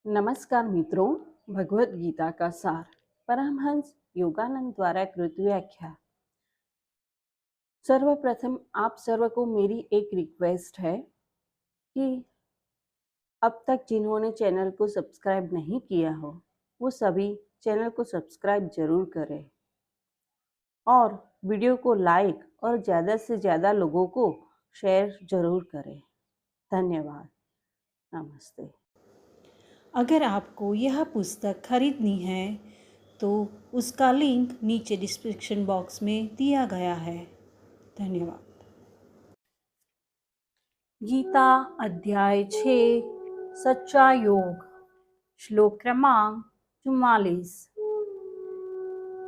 नमस्कार मित्रों, भगवत गीता का सार परमहंस योगानंद द्वारा कृत व्याख्या। सर्वप्रथम आप सर्व को मेरी एक रिक्वेस्ट है कि अब तक जिन्होंने चैनल को सब्सक्राइब नहीं किया हो वो सभी चैनल को सब्सक्राइब जरूर करें और वीडियो को लाइक और ज़्यादा से ज़्यादा लोगों को शेयर जरूर करें। धन्यवाद। नमस्ते। अगर आपको यह पुस्तक खरीदनी है तो उसका लिंक नीचे डिस्क्रिप्शन बॉक्स में दिया गया है। धन्यवाद। गीता अध्याय 6 सच्चा योग। श्लोक क्रमांक 44।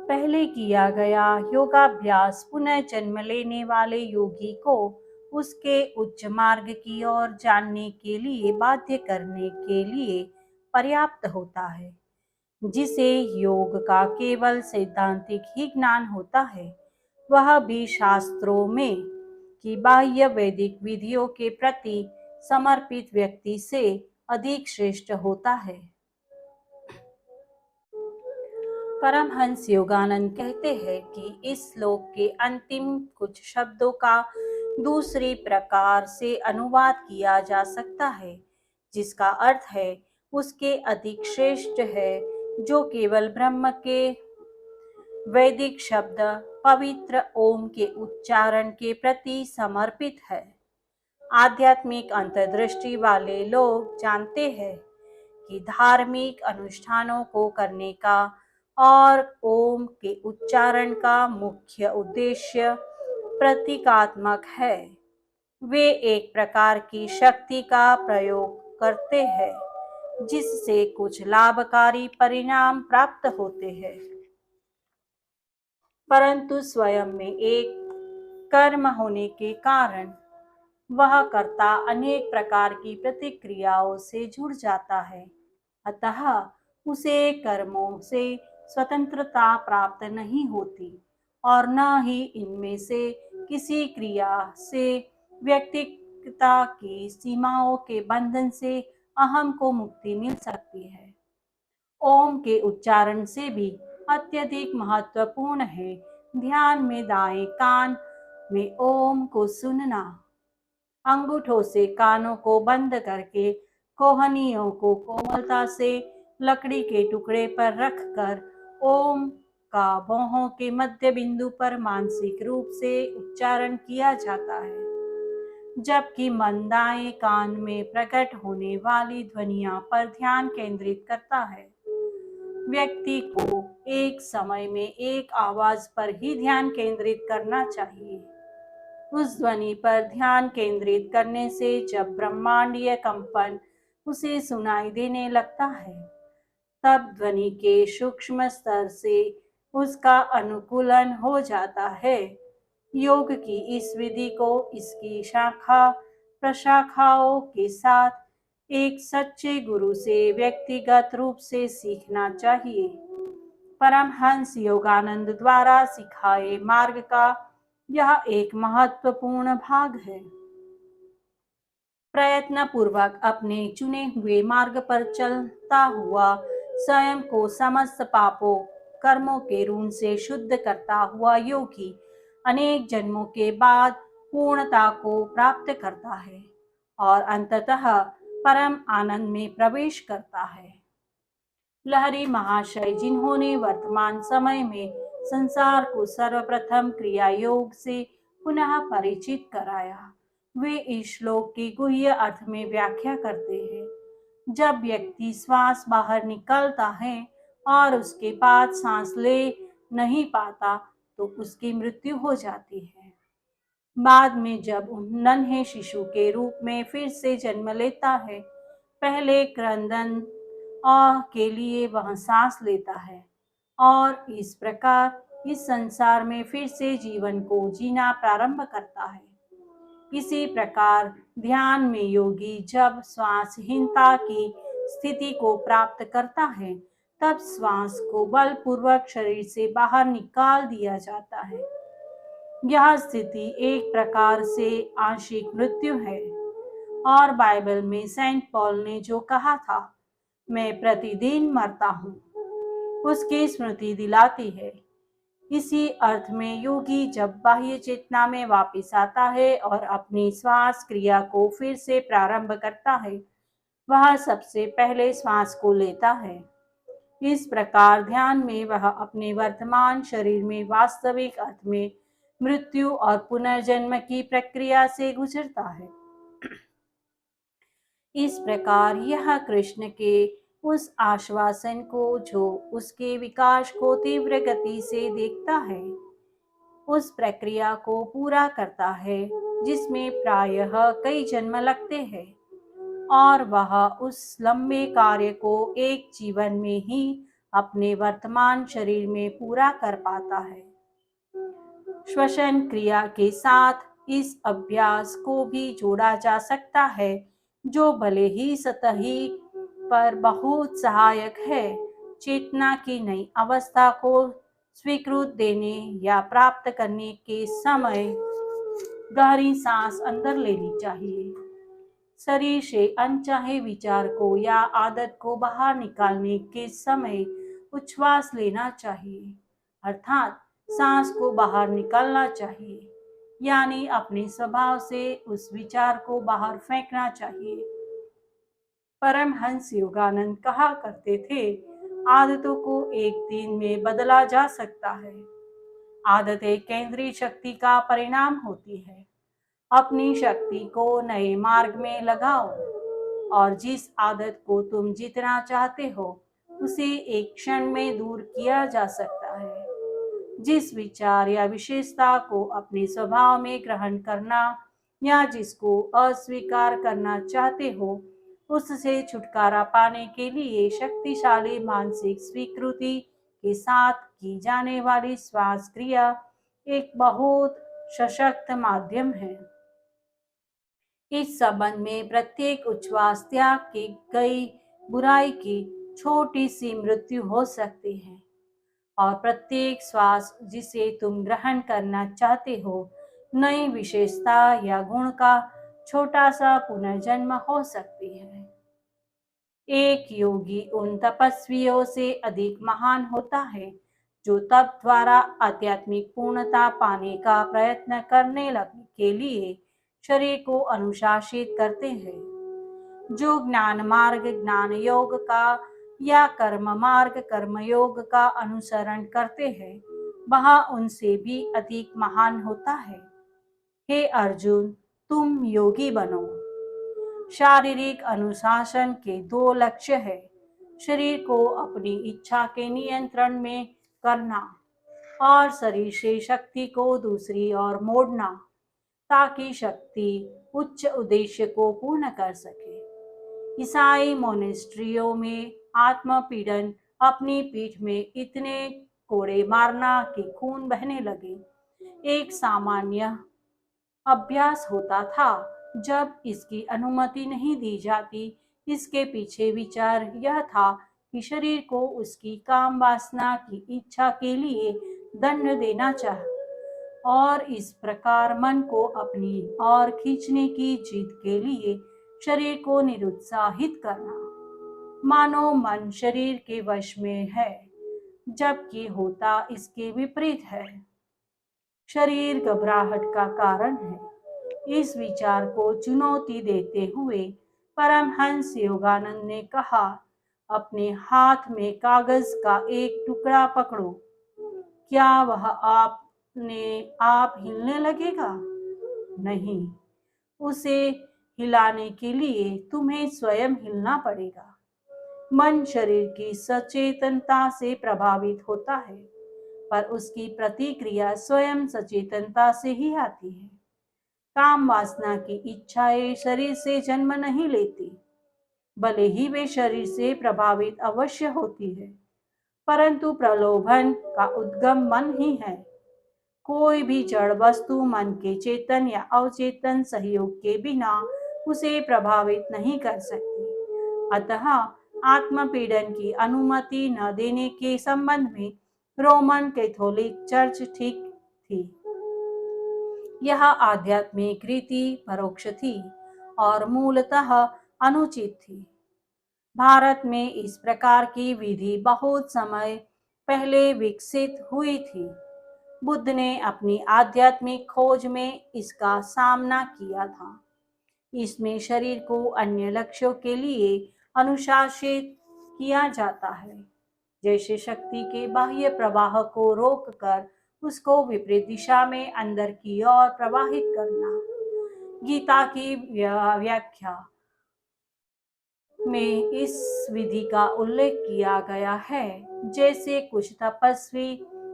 पहले किया गया योगाभ्यास पुनः जन्म लेने वाले योगी को उसके उच्च मार्ग की ओर जानने के लिए बाध्य करने के लिए पर्याप्त होता है। जिसे योग का केवल सैद्धांतिक ही ज्ञान होता है वह भी शास्त्रों में की बाह्य वैदिक विधियों के प्रति समर्पित व्यक्ति से अधिक श्रेष्ठ होता है। परमहंस योगानंद कहते हैं कि इस श्लोक के अंतिम कुछ शब्दों का दूसरी प्रकार से अनुवाद किया जा सकता है, जिसका अर्थ है उसके अधिक श्रेष्ठ है जो केवल ब्रह्म के वैदिक शब्द पवित्र ओम के उच्चारण के प्रति समर्पित है। आध्यात्मिक अंतर्दृष्टि वाले लोग जानते हैं कि धार्मिक अनुष्ठानों को करने का और ओम के उच्चारण का मुख्य उद्देश्य प्रतीकात्मक है। वे एक प्रकार की शक्ति का प्रयोग करते हैं जिससे कुछ लाभकारी परिणाम प्राप्त होते हैं, परंतु स्वयं में एक कर्म होने के कारण वह कर्ता अनेक प्रकार की प्रतिक्रियाओं से जुड़ जाता है। अतः उसे कर्मों से स्वतंत्रता प्राप्त नहीं होती और न ही इनमें से किसी क्रिया से व्यक्तिगता की सीमाओं के बंधन से अहम को मुक्ति मिल सकती है। ओम के उच्चारण से भी अत्यधिक महत्वपूर्ण है ध्यान में दाएं कान में ओम को सुनना। अंगूठों से कानों को बंद करके कोहनियों को कोमलता से लकड़ी के टुकड़े पर रखकर ओम का भौहों के मध्य बिंदु पर मानसिक रूप से उच्चारण किया जाता है, जबकि मन दाएं कान में प्रकट होने वाली ध्वनियों पर ध्यान केंद्रित करता है। व्यक्ति को एक समय में एक आवाज पर ही ध्यान केंद्रित करना चाहिए। उस ध्वनि पर ध्यान केंद्रित करने से जब ब्रह्मांडीय कंपन उसे सुनाई देने लगता है तब ध्वनि के सूक्ष्म स्तर से उसका अनुकूलन हो जाता है। योग की इस विधि को इसकी शाखा प्रशाखाओं के साथ एक सच्चे गुरु से व्यक्तिगत रूप से सीखना चाहिए। परमहंस योगानंद द्वारा सिखाए मार्ग का यह एक महत्वपूर्ण भाग है। प्रयत्न पूर्वक अपने चुने हुए मार्ग पर चलता हुआ स्वयं को समस्त पापों कर्मों के ऋण से शुद्ध करता हुआ योगी अनेक जन्मों के बाद पूर्णता को प्राप्त करता है और अंततः परम आनंद में प्रवेश करता है। लहरी महाशय जिन्होंने वर्तमान समय में संसार को सर्वप्रथम क्रिया योग से पुनः परिचित कराया, वे इस श्लोक की गुह्य अर्थ में व्याख्या करते हैं। जब व्यक्ति श्वास बाहर निकलता है और उसके बाद सांस ले नहीं पाता तो उसकी मृत्यु हो जाती है। बाद में जब नन्हे शिशु के रूप में फिर से जन्म लेता है, पहले क्रंदन और के लिए वह सांस लेता है और इस प्रकार इस संसार में फिर से जीवन को जीना प्रारंभ करता है। इसी प्रकार ध्यान में योगी जब श्वासहीनता की स्थिति को प्राप्त करता है तब श्वास को बलपूर्वक शरीर से बाहर निकाल दिया जाता है। यह स्थिति एक प्रकार से आंशिक मृत्यु है और बाइबल में सेंट पॉल ने जो कहा था मैं प्रतिदिन मरता हूँ, उसकी स्मृति दिलाती है। इसी अर्थ में योगी जब बाह्य चेतना में वापस आता है और अपनी श्वास क्रिया को फिर से प्रारंभ करता है, वह सबसे पहले श्वास को लेता है। इस प्रकार ध्यान में वह अपने वर्तमान शरीर में वास्तविक अर्थ में मृत्यु और पुनर्जन्म की प्रक्रिया से गुजरता है। इस प्रकार यह कृष्ण के उस आश्वासन को जो उसके विकास को तीव्र गति से देखता है, उस प्रक्रिया को पूरा करता है जिसमें प्रायः कई जन्म लगते हैं, और वह उस लंबे कार्य को एक जीवन में ही अपने वर्तमान शरीर में पूरा कर पाता है। श्वसन क्रिया के साथ इस अभ्यास को भी जोड़ा जा सकता है, जो भले ही सतही पर बहुत सहायक है। चेतना की नई अवस्था को स्वीकृत देने या प्राप्त करने के समय गहरी सांस अंदर लेनी चाहिए। शरीर से अनचाहे विचार को या आदत को बाहर निकालने के समय उच्छ्वास लेना चाहिए, अर्थात सांस को बाहर निकालना चाहिए, यानी अपने स्वभाव से उस विचार को बाहर फेंकना चाहिए। परमहंस योगानंद कहा करते थे, आदतों को एक दिन में बदला जा सकता है। आदतें केंद्रीय शक्ति का परिणाम होती है। अपनी शक्ति को नए मार्ग में लगाओ, और जिस आदत को तुम जीतना चाहते हो उसे एक क्षण में दूर किया जा सकता है। जिस विचार या विशेषता को अपने स्वभाव में ग्रहण करना या जिसको अस्वीकार करना चाहते हो, उससे छुटकारा पाने के लिए शक्तिशाली मानसिक स्वीकृति के साथ की जाने वाली श्वास क्रिया एक बहुत सशक्त माध्यम है। इस संबंध में प्रत्येक उच्छ्वास त्याग की गई बुराई की छोटी सी मृत्यु हो सकती है, और प्रत्येक श्वास जिसे तुम ग्रहण करना चाहते हो नई विशेषता या गुण का छोटा सा पुनर्जन्म हो सकती है। एक योगी उन तपस्वियों से अधिक महान होता है जो तप द्वारा आध्यात्मिक पूर्णता पाने का प्रयत्न करने लगने के लिए शरीर को अनुशासित करते हैं। जो ज्ञान मार्ग ज्ञान योग का या कर्म मार्ग कर्म योग का अनुसरण करते हैं, वह उनसे भी अधिक महान होता है। हे अर्जुन, तुम योगी बनो। शारीरिक अनुशासन के दो लक्ष्य हैं: शरीर को अपनी इच्छा के नियंत्रण में करना और शरीर से शक्ति को दूसरी ओर मोड़ना, ताकि शक्ति उच्च उद्देश्य को पूर्ण कर सके। ईसाई मोनेस्ट्रियों में आत्मपीड़न, अपनी पीठ में इतने कोड़े मारना कि खून बहने लगे, एक सामान्य अभ्यास होता था। जब इसकी अनुमति नहीं दी जाती, इसके पीछे विचार यह था कि शरीर को उसकी काम वासना की इच्छा के लिए दंड देना चाहिए, और इस प्रकार मन को अपनी ओर खींचने की जीत के लिए शरीर को निरुत्साहित करना, मानो मन शरीर के वश में है, जबकि होता इसके विपरीत है। शरीर घबराहट का कारण है। इस विचार को चुनौती देते हुए परमहंस योगानंद ने कहा, अपने हाथ में कागज का एक टुकड़ा पकड़ो, क्या वह अपने आप हिलने लगेगा? नहीं, उसे हिलाने के लिए तुम्हें स्वयं हिलना पड़ेगा। मन शरीर की सचेतनता से प्रभावित होता है, पर उसकी प्रतिक्रिया स्वयं सचेतनता से ही आती है। काम वासना की इच्छाएं शरीर से जन्म नहीं लेती, भले ही वे शरीर से प्रभावित अवश्य होती है, परंतु प्रलोभन का उद्गम मन ही है। कोई भी जड़ वस्तु मन के चेतन या अवचेतन सहयोग के बिना उसे प्रभावित नहीं कर सकती। अतः आत्मपीड़न की अनुमति न देने के संबंध में रोमन कैथोलिक चर्च ठीक थी। यह आध्यात्मिक रीति परोक्ष थी और मूलतः अनुचित थी। भारत में इस प्रकार की विधि बहुत समय पहले विकसित हुई थी। बुद्ध ने अपनी आध्यात्मिक खोज में इसका सामना किया था। इसमें शरीर को अन्य लक्ष्यों के लिए अनुशासित किया जाता है, जैसे शक्ति के बाह्य प्रवाह को रोककर उसको विपरीत दिशा में अंदर की ओर प्रवाहित करना। गीता की व्याख्या में इस विधि का उल्लेख किया गया है, जैसे कुछ तपस्वी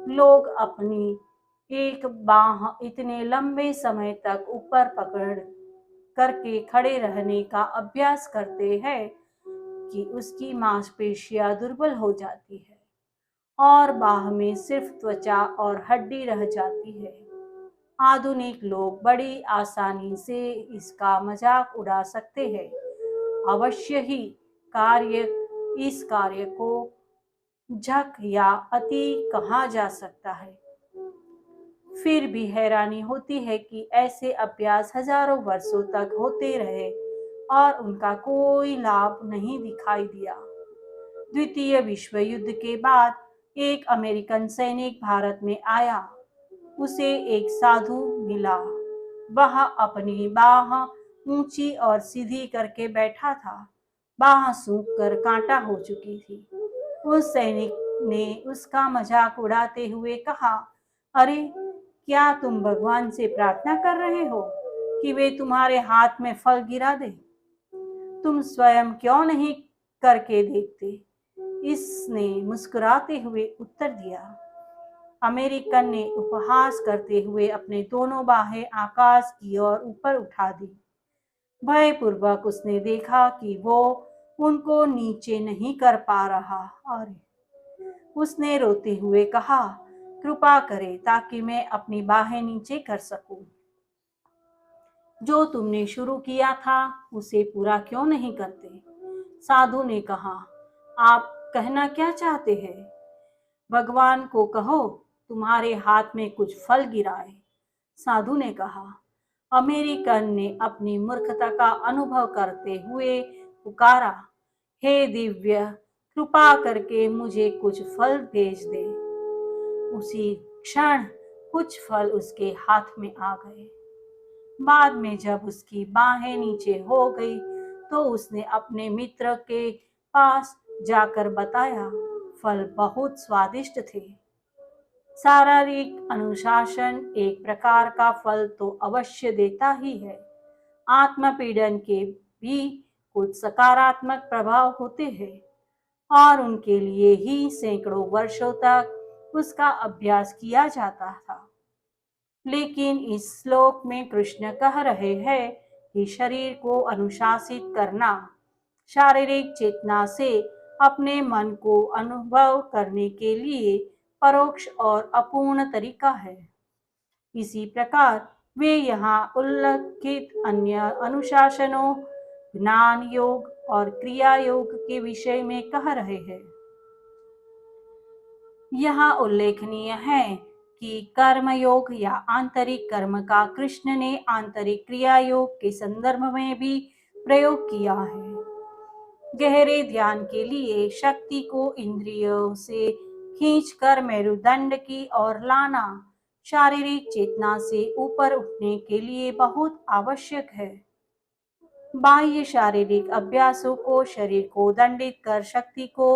लोग अपनी एक बाह इतने लंबे समय तक ऊपर पकड़ करके खड़े रहने का अभ्यास करते हैं कि उसकी मांसपेशियां दुर्बल हो जाती है और बाह में सिर्फ त्वचा और हड्डी रह जाती है। आधुनिक लोग बड़ी आसानी से इसका मजाक उड़ा सकते हैं। अवश्य ही कार्य इस कार्य को झक या अति कहा जा सकता है। फिर भी हैरानी होती है कि ऐसे अभ्यास हजारों वर्षों तक होते रहे और उनका कोई लाभ नहीं दिखाई दिया। द्वितीय विश्व युद्ध के बाद एक अमेरिकन सैनिक भारत में आया। उसे एक साधु मिला। वह अपनी बाह ऊंची और सीधी करके बैठा था। बाह सूख कर कांटा हो चुकी थी। उस सैनिक ने उसका मजाक उड़ाते हुए कहा, अरे, क्या तुम भगवान से प्रार्थना कर रहे हो कि वे तुम्हारे हाथ में फल गिरा दे? तुम स्वयं क्यों नहीं करके देखते? इसने मुस्कुराते हुए उत्तर दिया। अमेरिकन ने उपहास करते हुए अपने दोनों बाहें आकाश की ओर ऊपर उठा दी। भयपूर्वक उसने देखा कि वो उनको नीचे नहीं कर पा रहा और उसने रोते हुए कहा, कृपा करें ताकि मैं अपनी बाहें नीचे कर सकूं। जो तुमने शुरू किया था उसे पूरा क्यों नहीं करते? साधु ने कहा, आप कहना क्या चाहते हैं? भगवान को कहो तुम्हारे हाथ में कुछ फल गिराए। साधु ने कहा। अमेरिकन ने अपनी मूर्खता का अनुभव करते हुए पुकारा, हे दिव्य, कृपा करके मुझे कुछ फल भेज दे। उसी क्षण कुछ फल उसके हाथ में आ गए। बाद में जब उसकी बाहें नीचे हो गई तो उसने अपने मित्र के पास जाकर बताया, फल बहुत स्वादिष्ट थे। शारीरिक अनुशासन एक प्रकार का फल तो अवश्य देता ही है। आत्मपीड़न के भी कुछ सकारात्मक प्रभाव होते हैं और उनके लिए ही सैकड़ों वर्षों तक उसका अभ्यास किया जाता था। लेकिन इस श्लोक में कृष्ण कह रहे हैं कि शरीर को अनुशासित करना शारीरिक चेतना से अपने मन को अनुभव करने के लिए परोक्ष और अपूर्ण तरीका है। इसी प्रकार वे यहाँ उल्लेखित अन्य अनुशासनों, ज्ञान योग और क्रिया योग के विषय में कह रहे हैं। यह उल्लेखनीय है कि कर्म योग या आंतरिक कर्म का कृष्ण ने आंतरिक क्रिया योग के संदर्भ में भी प्रयोग किया है। गहरे ध्यान के लिए शक्ति को इंद्रियों से खींचकर मेरुदंड की ओर लाना शारीरिक चेतना से ऊपर उठने के लिए बहुत आवश्यक है। बाह्य शारीरिक अभ्यासों को शरीर को दंडित कर शक्ति को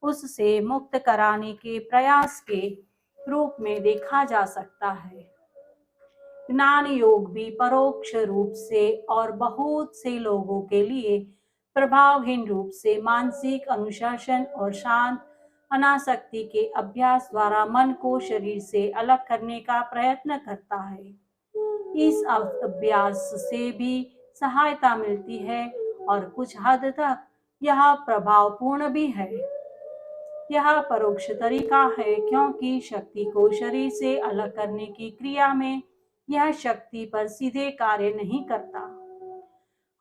उससे मुक्त कराने के प्रयास के रूप में देखा जा सकता है। ज्ञान योग भी परोक्ष रूप से और बहुत से लोगों के लिए प्रभावहीन रूप से मानसिक अनुशासन और शांत अनासक्ति के अभ्यास द्वारा मन को शरीर से अलग करने का प्रयत्न करता है। इस अभ्यास से भी सहायता मिलती है और कुछ हद तक यह प्रभावपूर्ण भी है। यह परोक्ष तरीका है क्योंकि शक्ति को शरीर से अलग करने की क्रिया में यह शक्ति पर सीधे कार्य नहीं करता।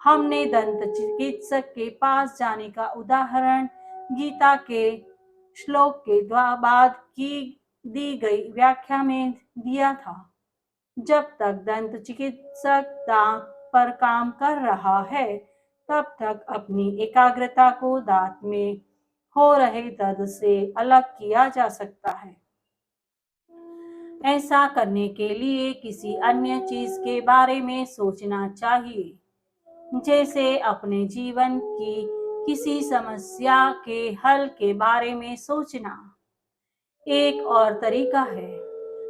हमने दंत चिकित्सक के पास जाने का उदाहरण गीता के श्लोक के बाद की दी गई व्याख्या में दिया था। जब तक दंत चिकित्सक दांत पर काम कर रहा है तब तक अपनी एकाग्रता को दांत में हो रहे दर्द से अलग किया जा सकता है। ऐसा करने के लिए किसी अन्य चीज के बारे में सोचना चाहिए, जैसे अपने जीवन की किसी समस्या के हल के बारे में सोचना। एक और तरीका है,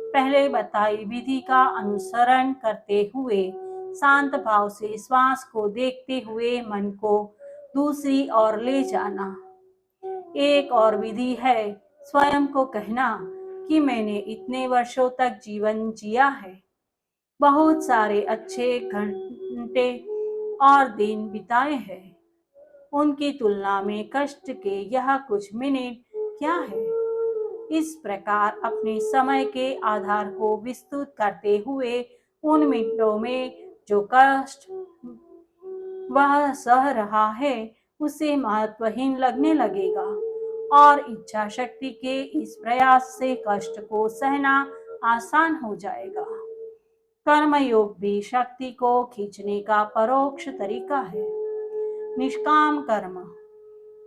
पहले बताई विधि का अनुसरण करते हुए शांत भाव से श्वास को देखते हुए मन को दूसरी ओर ले जाना। एक और विधि है स्वयं को कहना कि मैंने इतने वर्षों तक जीवन जिया है, बहुत सारे अच्छे घंटे और दिन बिताए हैं, उनकी तुलना में कष्ट के यह कुछ मिनट क्या है। इस प्रकार अपने समय के आधार को विस्तृत करते हुए उन मिनटों में जो कष्ट वह सह रहा है उसे महत्वहीन लगने लगेगा और इच्छा शक्ति के इस प्रयास से कष्ट को सहना आसान हो जाएगा। कर्मयोग भी शक्ति को खींचने का परोक्ष तरीका है। निष्काम कर्म,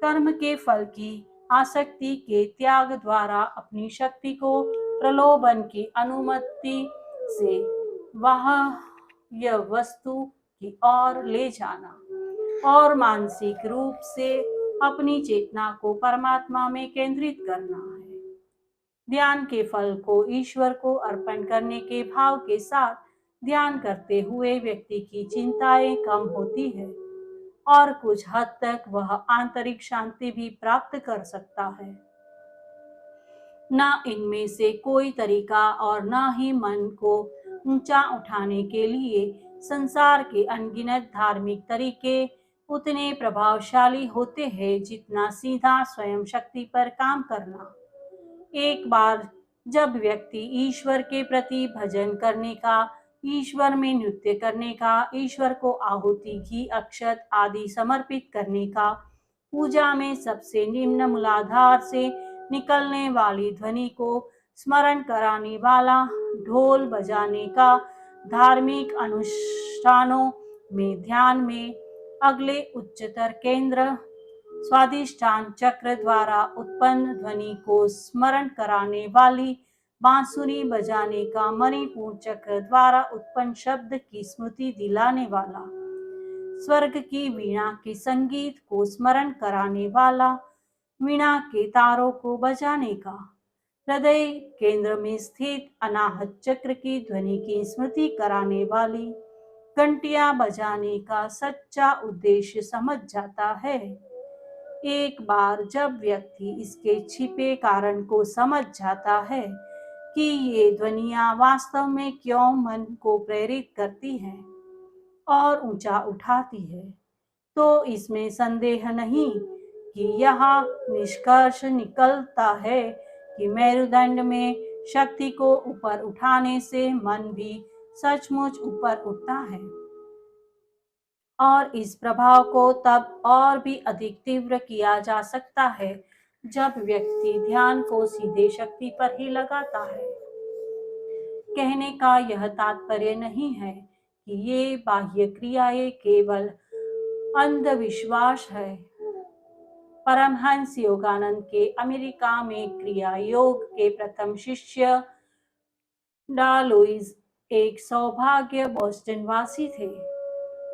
कर्म के फल की आसक्ति के त्याग द्वारा अपनी शक्ति को प्रलोभन की अनुमति से बाह्य वस्तु की ओर ले जाना और मानसिक रूप से अपनी चेतना को परमात्मा में केंद्रित करना है। ध्यान के फल को ईश्वर को अर्पण करने के भाव के साथ ध्यान करते हुए व्यक्ति की चिंताएं कम होती है और कुछ हद तक वह आंतरिक शांति भी प्राप्त कर सकता है। न इनमें से कोई तरीका और न ही मन को ऊंचा उठाने के लिए संसार के अनगिनत धार्मिक तरीके उतने प्रभावशाली होते हैं जितना सीधा स्वयं शक्ति पर काम करना। एक बार जब व्यक्ति ईश्वर के प्रति भजन करने का, ईश्वर में नृत्य करने का, ईश्वर को आहुति घी अक्षत आदि समर्पित करने का, पूजा में सबसे निम्न मूलाधार से निकलने वाली ध्वनि को स्मरण कराने वाला, ढोल बजाने का, धार्मिक अनुष्ठानों में ध्यान में अगले उच्चतर केंद्र स्वादिष्ठान चक्र द्वारा उत्पन्न ध्वनि को स्मरण कराने वाली, बांसुरी बजाने का मणिपुर चक्र द्वारा उत्पन्न शब्द की स्मृति दिलाने वाला, स्वर्ग की वीणा के संगीत को स्मरण कराने वाला, वीणा के तारों को बजाने का, हृदय केंद्र में स्थित अनाहत चक्र की ध्वनि की स्मृति कराने वाली, घंटियां बजाने का सच्चा उद्देश्य समझ जाता है। एक बार जब व्यक्ति इसके छिपे कारण को समझ जाता है कि ये ध्वनियां वास्तव में क्यों मन को प्रेरित करती हैं और ऊंचा उठाती है, तो इसमें संदेह नहीं कि यह निष्कर्ष निकलता है कि मेरुदंड में शक्ति को ऊपर उठाने से मन भी सचमुच ऊपर उठता है और इस प्रभाव को तब और भी अधिक तीव्र किया जा सकता है जब व्यक्ति ध्यान को सीधे शक्ति पर ही लगाता है। कहने का यह तात्पर्य नहीं है कि ये बाह्य क्रियाएं केवल अंधविश्वास है। परमहंस योगानंद के अमेरिका में क्रिया योग के प्रथम शिष्य डा लुइस एक सौभाग्य बोस्टन वासी थे।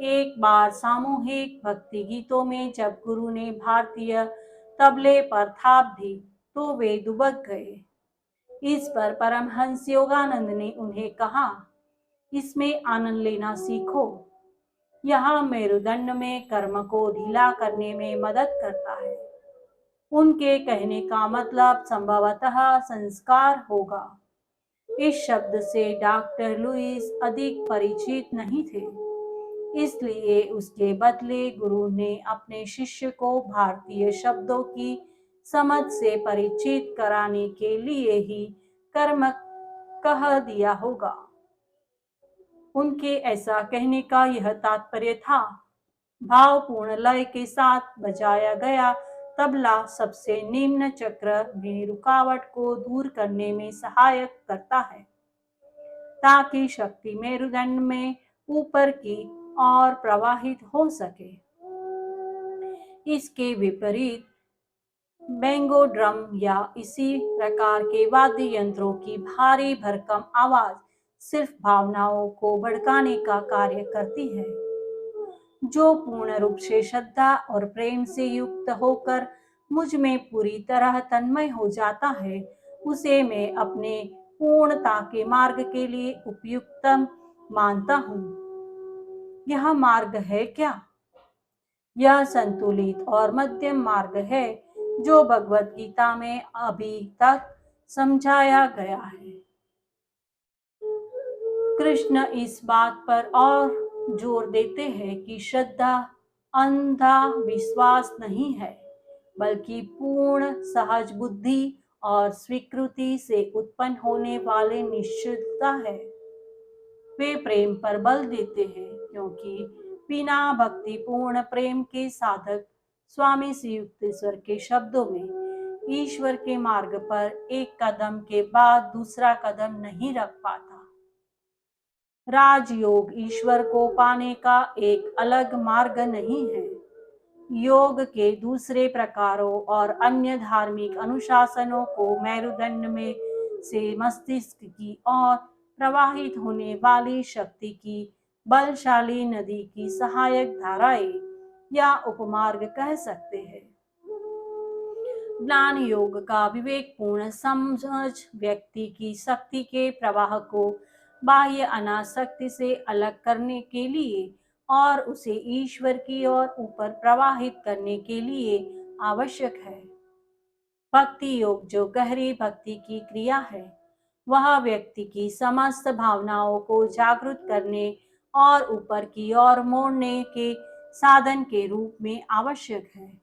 एक बार सामूहिक भक्ति गीतों में जब गुरु ने भारतीय तबले पर थाप दी तो वे दुबक गए। इस पर परमहंस योगानंद ने उन्हें कहा, इसमें आनंद लेना सीखो, यह मेरुदंड में कर्म को ढीला करने में मदद करता है। उनके कहने का मतलब संभवतः संस्कार होगा। इस शब्द से डॉक्टर लुइस अधिक परिचित नहीं थे, इसलिए उसके बदले गुरु ने अपने शिष्य को भारतीय शब्दों की समझ से परिचित कराने के लिए ही कर्म कह दिया होगा। उनके ऐसा कहने का यह तात्पर्य था, भावपूर्ण लय के साथ बजाया गया तबला सबसे निम्न चक्र में रुकावट को दूर करने में सहायक करता है, ताकि शक्ति मेरुदंड में ऊपर की ओर प्रवाहित हो सके। इसके विपरीत बेंगो ड्रम या इसी प्रकार के वाद्य यंत्रों की भारी भरकम आवाज सिर्फ भावनाओं को भड़काने का कार्य करती है। जो पूर्ण रूप से श्रद्धा और प्रेम से युक्त होकर मुझ में पूरी तरह तन्मय हो जाता है, उसे मैं अपने पूर्णता के मार्ग के लिए उपयुक्त मानता हूँ। यह मार्ग है क्या? यह संतुलित और मध्यम मार्ग है जो भगवत गीता में अभी तक समझाया गया है। कृष्ण इस बात पर और जोर देते हैं कि श्रद्धा अंधा विश्वास नहीं है, बल्कि पूर्ण सहज बुद्धि और स्वीकृति से उत्पन्न होने वाले निश्चलता है। वे प्रेम पर बल देते हैं क्योंकि बिना भक्तिपूर्ण प्रेम के साधक स्वामी श्री युक्तेश्वर के शब्दों में ईश्वर के मार्ग पर एक कदम के बाद दूसरा कदम नहीं रख पाता। राजयोग ईश्वर को पाने का एक अलग मार्ग नहीं है। योग के दूसरे प्रकारों और अन्य धार्मिक अनुशासनों को मेरुदंड में से मस्तिष्क की ओर प्रवाहित होने वाली शक्ति की बलशाली नदी की सहायक धाराएं या उपमार्ग कह सकते हैं। ज्ञान योग का विवेकपूर्ण समझ व्यक्ति की शक्ति के प्रवाह को बाह्य अनासक्ति से अलग करने के लिए और उसे ईश्वर की ओर ऊपर प्रवाहित करने के लिए आवश्यक है। भक्ति योग जो गहरी भक्ति की क्रिया है, वह व्यक्ति की समस्त भावनाओं को जागृत करने और ऊपर की ओर मोड़ने के साधन के रूप में आवश्यक है।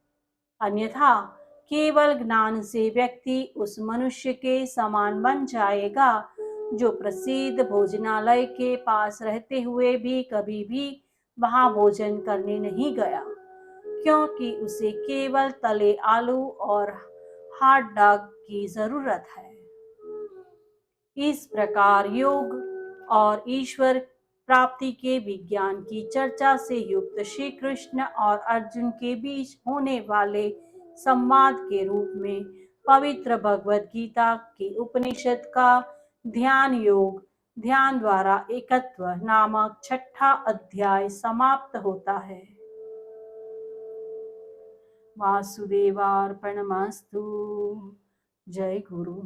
अन्यथा केवल ज्ञान से व्यक्ति उस मनुष्य के समान बन जाएगा जो प्रसिद्ध भोजनालय के पास रहते हुए भी कभी भी वहां भोजन करने नहीं गया, क्योंकि उसे केवल तले आलू और हॉट डॉग की जरूरत है। इस प्रकार योग और ईश्वर प्राप्ति के विज्ञान की चर्चा से युक्त श्री कृष्ण और अर्जुन के बीच होने वाले संवाद के रूप में पवित्र भगवत गीता के उपनिषद का ध्यान योग ध्यान द्वारा एकत्व नामक छठा अध्याय समाप्त होता है। वासुदेवार्पणमस्तु। जय गुरु।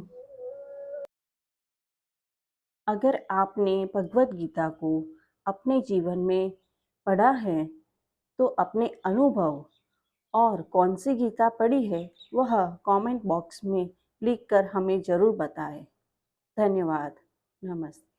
अगर आपने भगवत गीता को अपने जीवन में पढ़ा है तो अपने अनुभव और कौन सी गीता पढ़ी है वह कमेंट बॉक्स में लिखकर हमें ज़रूर बताएं। धन्यवाद। नमस्ते।